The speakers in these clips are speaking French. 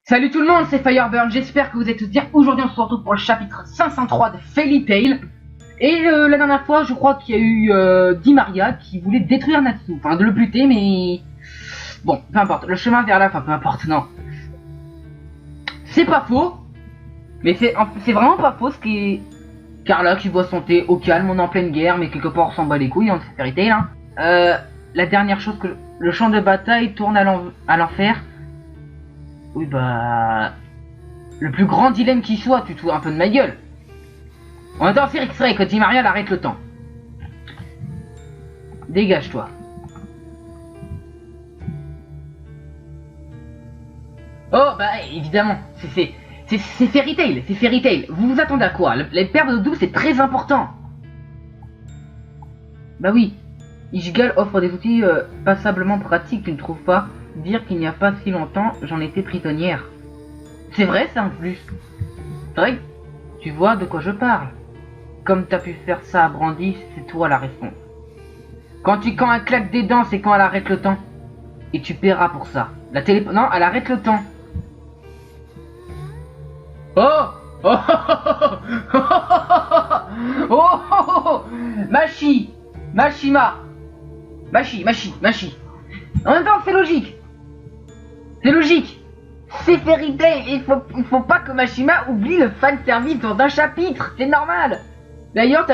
Salut tout le monde, c'est Fireburn, j'espère que vous êtes tous bien. Aujourd'hui on se retrouve pour le chapitre 503 de Fairy Tail. Et la dernière fois je crois qu'il y a eu Dimaria qui voulait détruire Natsu. Enfin de le buter mais... Bon, peu importe, le chemin vers la fin, peu importe, non. C'est pas faux. Mais c'est vraiment pas faux ce qui est... Carla qui boit son thé au calme, on est en pleine guerre, mais quelque part on s'en bat les couilles, hein, c'est Fairy Tail hein. La dernière chose que... Le champ de bataille tourne à l'enfer. Oui bah... Le plus grand dilemme qui soit, tu te fous un peu de ma gueule. En même temps, c'est X-Ray que Dimaria arrête le temps. Dégage-toi. Oh bah évidemment, c'est Fairy Tail, c'est Fairy Tail. Vous vous attendez à quoi? Les paires de double c'est très important. Bah oui, Ishgal offre des outils passablement pratiques, tu ne trouves pas? Dire qu'il n'y a pas si longtemps, j'en étais prisonnière. C'est vrai ça en plus. C'est vrai que tu vois de quoi je parle. Comme t'as pu faire ça à Brandy, c'est toi la réponse. Quand elle claque des dents, c'est quand elle arrête le temps. Et tu paieras pour ça. Non, elle arrête le temps. Oh oh oh oh oh oh Machi Mashima Machi. En même temps, c'est logique. C'est logique. C'est Fairy Tail. Il faut pas que Mashima oublie le fan service dans un chapitre. C'est normal. D'ailleurs,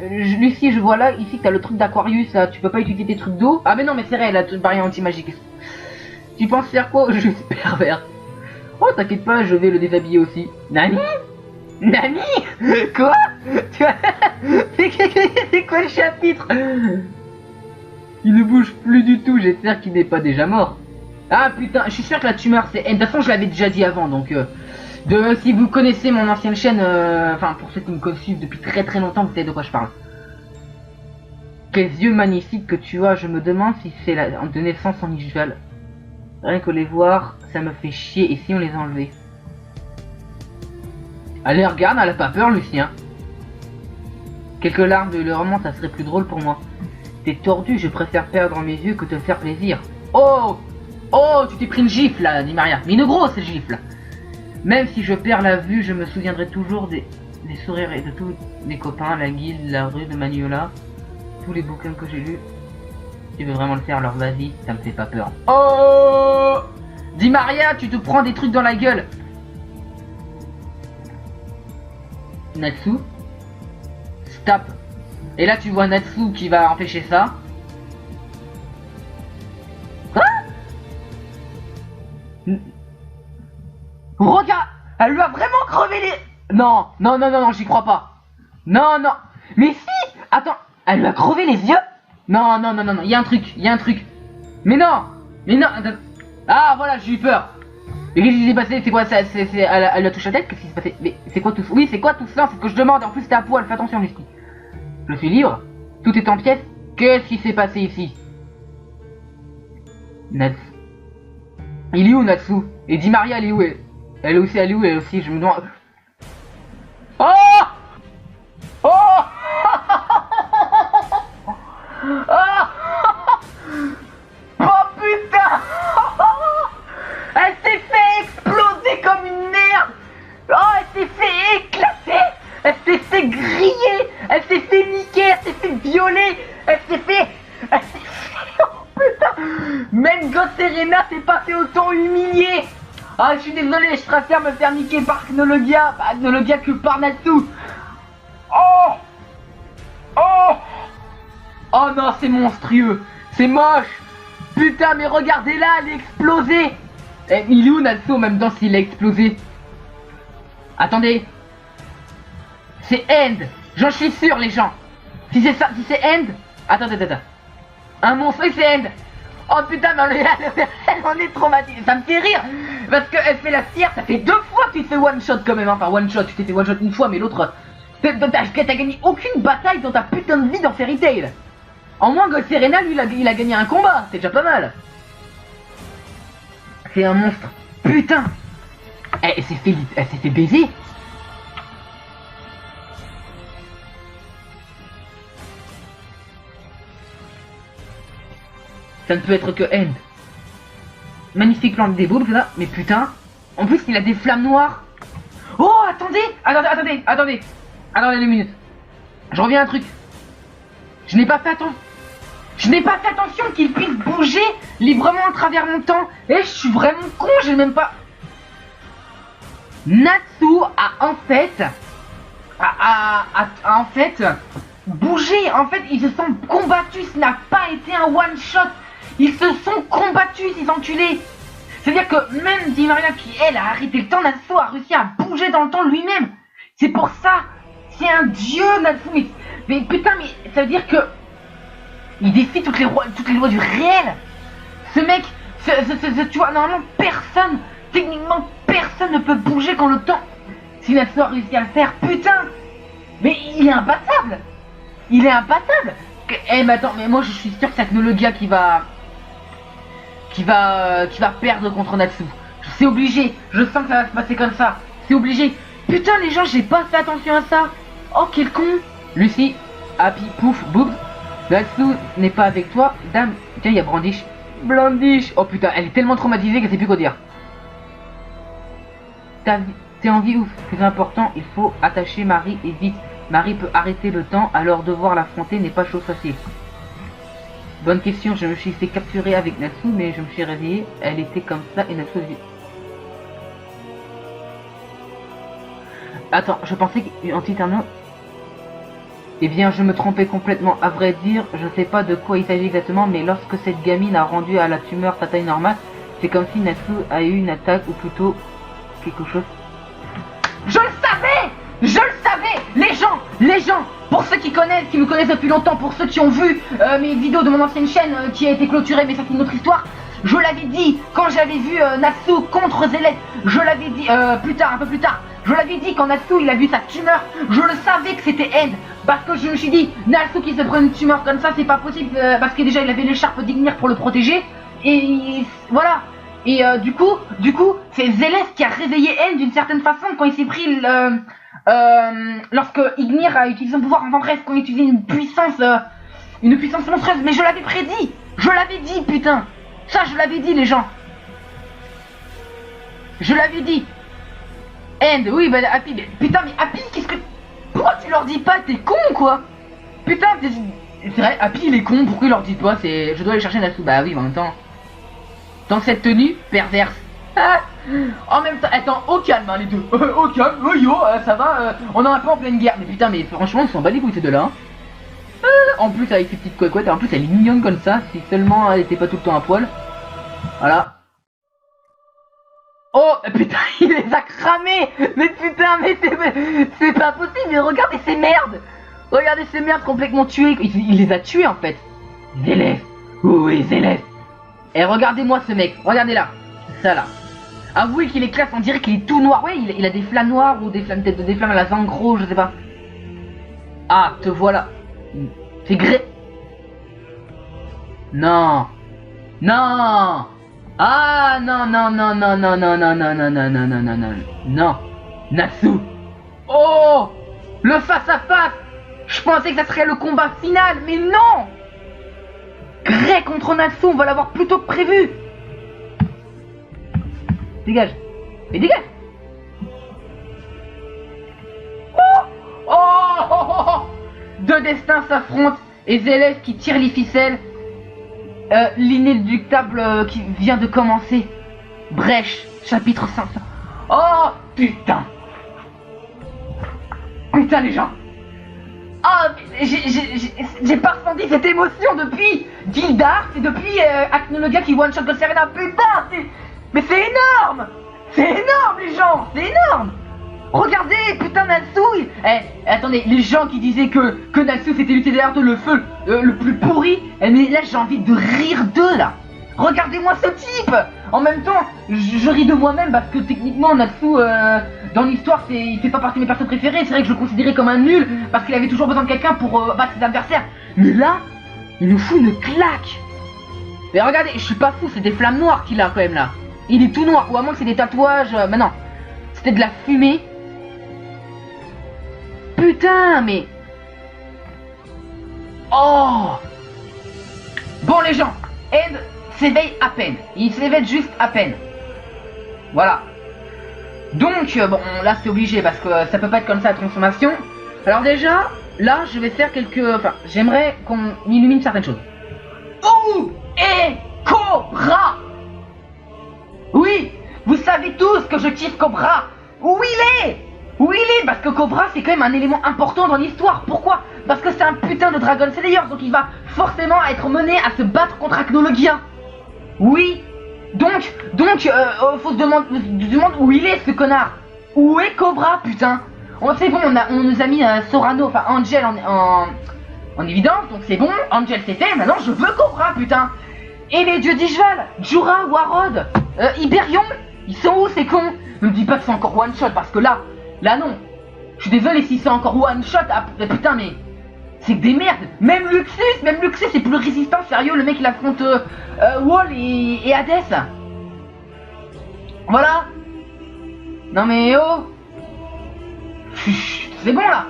Lucie, je vois là, ici, t'as le truc d'Aquarius, là. Tu peux pas utiliser tes trucs d'eau. Ah, mais non, mais c'est réel, la barrière anti-magique. Tu penses faire quoi? Juste pervers. Oh, t'inquiète pas, je vais le déshabiller aussi. Nani? Quoi? C'est quoi le chapitre? Il ne bouge plus du tout, j'espère qu'il n'est pas déjà mort. Ah putain, je suis sûr que la tumeur c'est... De toute façon, je l'avais déjà dit avant, donc... si vous connaissez mon ancienne chaîne, enfin, pour ceux qui me suivent depuis très longtemps, vous savez de quoi je parle. Quels yeux magnifiques que tu as, je me demande si c'est de naissance en Ishgal. Rien que les voir, ça me fait chier, et si on les enlevait? Allez, regarde, elle a pas peur, Lucien. Quelques larmes de hurlement, ça serait plus drôle pour moi. T'es tordu, je préfère perdre mes yeux que te faire plaisir. Oh! Oh, tu t'es pris une gifle là, Dimaria. Mais une grosse gifle. Même si je perds la vue, je me souviendrai toujours des sourires et de tous mes copains, la guilde, la rue de Magnola, tous les bouquins que j'ai lus. Tu veux vraiment le faire, alors vas-y, ça me fait pas peur. Oh! Dimaria, tu te prends des trucs dans la gueule. Natsu. Stop. Et là tu vois Natsu qui va empêcher ça. Regarde, elle lui a vraiment crevé les... Non, j'y crois pas. Non. Mais si. Attends, elle lui a crevé les yeux. Non, il y a un truc. Mais non. Ah voilà, j'ai eu peur. Mais qu'est-ce qui s'est passé? C'est quoi ça? Elle lui a touché la tête? Qu'est-ce qui s'est passé? Mais c'est quoi tout ça? Oui, c'est quoi tout ça? C'est ce que je demande. En plus, c'était à poil. Fais attention, Misty. Je suis libre. Tout est en pièces. Qu'est-ce qui s'est passé ici? Natsu. Il est où Natsu? Et Dimaria, elle est où? Elle est où, je me demande... Oh! Oh! Oh putain! Elle s'est fait exploser comme une merde! Oh, elle s'est fait éclater! Elle s'est fait griller! Elle s'est fait niquer! Elle s'est fait violer! Elle s'est fait... Oh putain! Même Ghost Serena s'est pas fait autant humilier! Ah, je suis désolé, je préfère me faire niquer par Agnologia que par Natsu. Oh! Oh non, c'est monstrueux. C'est moche. Putain, mais regardez-la, elle est explosée. Eh, il est où Natsu en même temps s'il a explosé? Attendez. C'est End. J'en suis sûr, les gens. Si c'est ça, si c'est End... Attends. Un monstre, et c'est End. Oh putain, mais elle en est traumatisée, ça me fait rire. Parce qu'elle fait la cire, ça fait 2 fois que tu te fais one shot quand même, enfin one shot, tu t'es fait one shot une fois, mais l'autre... T'as gagné aucune bataille dans ta putain de vie dans Fairy Tail. En moins, Ghost Serena, lui, il a gagné un combat, c'est déjà pas mal. C'est un monstre, putain. Elle s'est fait baiser. Ça ne peut être que End. magnifique plan des boobs, là. Mais putain, en plus il a des flammes noires. Oh, attendez une minute. Je reviens à un truc. Je n'ai pas fait attention qu'il puisse bouger librement à travers mon temps. Et je suis vraiment con, j'ai même pas... Natsu a en fait... en fait... bougé. En fait, ils se sont combattus. Ce n'a pas été un one shot. Ils se sont combattus, ces enculés. C'est-à-dire que même Di Maria, qui elle a arrêté le temps, Natsu a réussi à bouger dans le temps lui-même. C'est pour ça. C'est un dieu, Natsu. Mais putain, mais ça veut dire que il défie toutes les lois du réel. Ce mec, tu vois, normalement personne, techniquement personne ne peut bouger quand le temps. Si Natsu a réussi à le faire, putain. Mais il est imbattable. Il est imbattable. Eh mais attends, mais moi je suis sûr que c'est Acnologia qui va perdre contre Natsu. C'est obligé. Je sens que ça va se passer comme ça. C'est obligé. Putain les gens, j'ai pas fait attention à ça. Oh quel con. Lucie, Happy, Pouf, Boobs. Natsu n'est pas avec toi. Dame, tiens il y a Brandish. Blandish. Oh putain, elle est tellement traumatisée qu'elle sait plus quoi dire. T'es en vie ouf. Plus important, il faut attacher Marie et vite. Marie peut arrêter le temps, alors devoir l'affronter n'est pas chose facile. Bonne question, je me suis fait capturer avec Natsu, mais je me suis réveillé, elle était comme ça et Natsu dit... Attends, je pensais qu'en Titano... Eh bien, je me trompais complètement. À vrai dire, je sais pas de quoi il s'agit exactement, mais lorsque cette gamine a rendu à la tumeur sa taille normale, c'est comme si Natsu a eu une attaque, ou plutôt... quelque chose... Je le savais! Les gens, pour ceux qui me connaissent depuis longtemps, pour ceux qui ont vu mes vidéos de mon ancienne chaîne qui a été clôturée, mais ça c'est une autre histoire, je l'avais dit quand j'avais vu Natsu contre Zélès, je l'avais dit un peu plus tard, je l'avais dit quand Natsu il a vu sa tumeur, je le savais que c'était End, parce que je me suis dit, Natsu qui se prend une tumeur comme ça, c'est pas possible, parce que déjà il avait l'écharpe d'Ignir pour le protéger, et voilà. Et du coup, c'est Zélès qui a réveillé End d'une certaine façon quand il s'est pris lorsque Ignir a utilisé son pouvoir en vendresse, quand il utilisait une puissance monstrueuse. Mais je l'avais prédit, putain. Ça, je l'avais dit, les gens. Je l'avais dit. End, oui, bah Happy, mais, putain, mais Happy, pourquoi tu leur dis pas? T'es con, quoi? Putain, c'est vrai, Happy, il est con, pourquoi il leur dit pas? Je dois aller chercher Natsu. Bah oui, en même temps. Dans cette tenue perverse. En même temps, attends, au calme hein, les deux. Au calme, yo, ça va, on est un peu en pleine guerre. Mais putain, mais franchement, ils s'en bat les couilles ces deux-là. Hein. En plus, avec ses petites couettes, en plus, elle est mignonne comme ça. Si seulement elle était pas tout le temps à poil. Voilà. Oh, putain, il les a cramés. Mais putain, mais c'est pas possible. Mais regardez ces merdes. Regardez ces merdes complètement tuées. Il les a tués en fait. Zélès. Oui, Zélès. Et regardez-moi ce mec, regardez là, ça là. Avouez qu'il est classe, on dirait qu'il est tout noir. Ouais, il a des flammes noires ou des flammes à la Zangro, je sais pas. Ah, te voilà. C'est gré. Non. Non. Ah non. Non. Natsu. Oh, le face à face. Je pensais que ça serait le combat final, mais non. Grey contre Natsu, on va l'avoir plus tôt que prévu. Dégage. Mais dégage. Oh. Deux destins s'affrontent et Zélès qui tire les ficelles. L'inéluctable qui vient de commencer. Brèche, chapitre 500. Oh putain. Putain les gens. Ah, j'ai pas ressenti cette émotion depuis Gildar, c'est depuis Acnologia qui one shot Ghost Arena, putain, mais c'est énorme. C'est énorme les gens, c'est énorme. Regardez, putain Natsu. Attendez, les gens qui disaient que Natsu c'était l'utilisateur de le feu le plus pourri, mais là j'ai envie de rire d'eux là. Regardez-moi ce type. En même temps, je ris de moi-même parce que techniquement Natsu dans l'histoire il fait pas partie de mes personnes préférées. C'est vrai que je le considérais comme un nul parce qu'il avait toujours besoin de quelqu'un pour battre ses adversaires. Mais là, il nous fout une claque. Mais regardez, je suis pas fou, c'est des flammes noires qu'il a quand même là. Il est tout noir, ou à moins que c'est des tatouages. Mais non, c'était de la fumée. Putain, mais... Oh. Bon les gens, Ed, s'éveille à peine. Il s'éveille juste à peine. Voilà. Donc, bon, là c'est obligé parce que ça peut pas être comme ça la transformation. Alors déjà, là je vais faire quelques... Enfin, j'aimerais qu'on illumine certaines choses. Où est Cobra? Oui, vous savez tous que je kiffe Cobra. Où il est? Où il est? Parce que Cobra c'est quand même un élément important dans l'histoire. Pourquoi? Parce que c'est un putain de Dragon Slayer, donc il va forcément être mené à se battre contre Acnologia. Oui. Donc, faut se demander où il est ce connard. Où est Cobra, putain? C'est bon, on nous a mis Sorano, enfin Angel en évidence, donc c'est bon, Angel c'est fait, maintenant je veux Cobra, putain. Et les dieux d'Ishval, Jura, Warod, Hyperion, ils sont où ces cons? Ne me dis pas que c'est encore one shot, parce que là non. Je suis désolé si c'est encore one shot, putain mais... C'est que des merdes. Même Luxus c'est plus résistant, sérieux, le mec il affronte Wall et Hades. Voilà. Non mais oh. C'est bon là.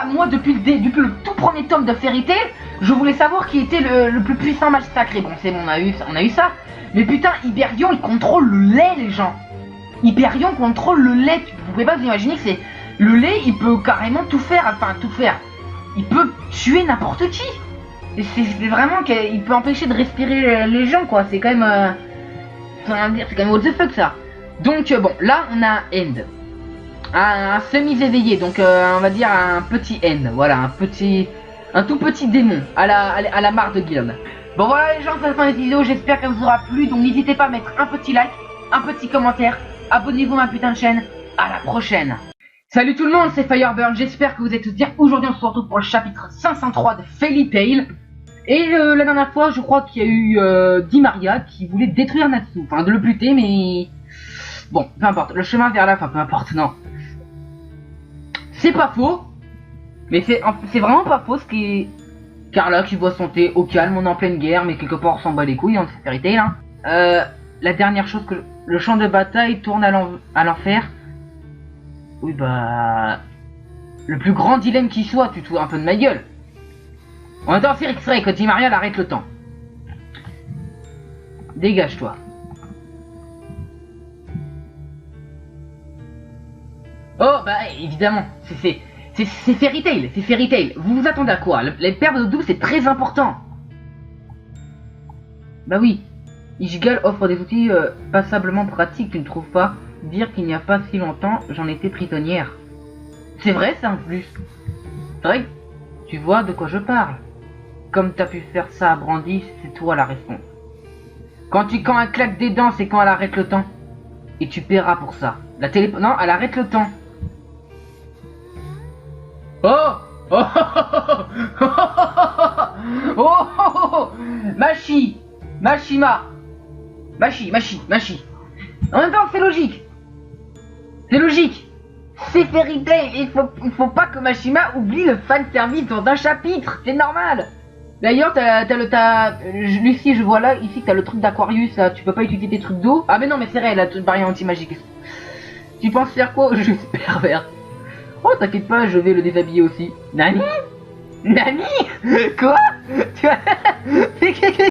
Moi depuis le tout premier tome de Fairy Tail, je voulais savoir qui était le plus puissant mage sacré. Bon c'est bon, on a eu ça. Mais putain, Hyperion il contrôle le lait, les gens. Hyperion contrôle le lait. Vous pouvez pas vous imaginer que c'est... Le lait il peut carrément tout faire, enfin tout faire. Il peut tuer n'importe qui. C'est vraiment qu'il peut empêcher de respirer les gens, quoi. C'est quand même... c'est quand même what the fuck, ça. Donc, bon, là, on a un end. Un semi-éveillé, donc on va dire un petit end. Voilà, un tout petit démon à la marre de Guild. Bon, voilà, les gens, c'est la fin de cette vidéo. J'espère qu'elle vous aura plu. Donc, n'hésitez pas à mettre un petit like, un petit commentaire. Abonnez-vous à ma putain de chaîne. À la prochaine. Salut tout le monde, c'est Fireburn, j'espère que vous êtes tous bien. Aujourd'hui on se retrouve pour le chapitre 503 de Fairy Tail. Et la dernière fois je crois qu'il y a eu Dimaria qui voulait détruire Natsu. Enfin de le buter mais... Bon, peu importe, le chemin vers la fin, peu importe, non. C'est pas faux. Mais c'est vraiment pas faux ce qui est... Carla qui voit son thé au calme, on est en pleine guerre, mais quelque part on s'en bat les couilles, hein, c'est Fairy Tail. Hein. La dernière chose que... Le champ de bataille tourne à l'enfer. Oui bah... Le plus grand dilemme qui soit, tu te fous un peu de ma gueule. On attend faire extrait quand Dimaria arrête le temps. Dégage-toi. Oh bah évidemment, c'est Fairy Tail, c'est Fairy Tail. Vous vous attendez à quoi? Les perles de douce c'est très important. Bah oui, Ishgal offre des outils passablement pratiques, tu ne trouves pas? Dire qu'il n'y a pas si longtemps, j'en étais prisonnière. C'est vrai ça en plus. C'est vrai que tu vois de quoi je parle. Comme t'as pu faire ça à Brandy, c'est toi la réponse. Quand elle claque des dents, c'est quand elle arrête le temps. Et tu paieras pour ça. Non, elle arrête le temps. Oh oh oh oh oh oh Machi Mashima Machi. En même temps, c'est logique. C'est logique. C'est Fairy Tail. Il faut pas que Mashima oublie le fan service dans un chapitre. C'est normal. D'ailleurs, Lucie, je vois là, ici, que t'as le truc d'Aquarius, là. Tu peux pas utiliser tes trucs d'eau. Ah, mais non, mais c'est vrai, elle a une barrière anti-magique. Tu penses faire quoi? Je suis pervers. Oh, t'inquiète pas, je vais le déshabiller aussi. Nani? Quoi? Tu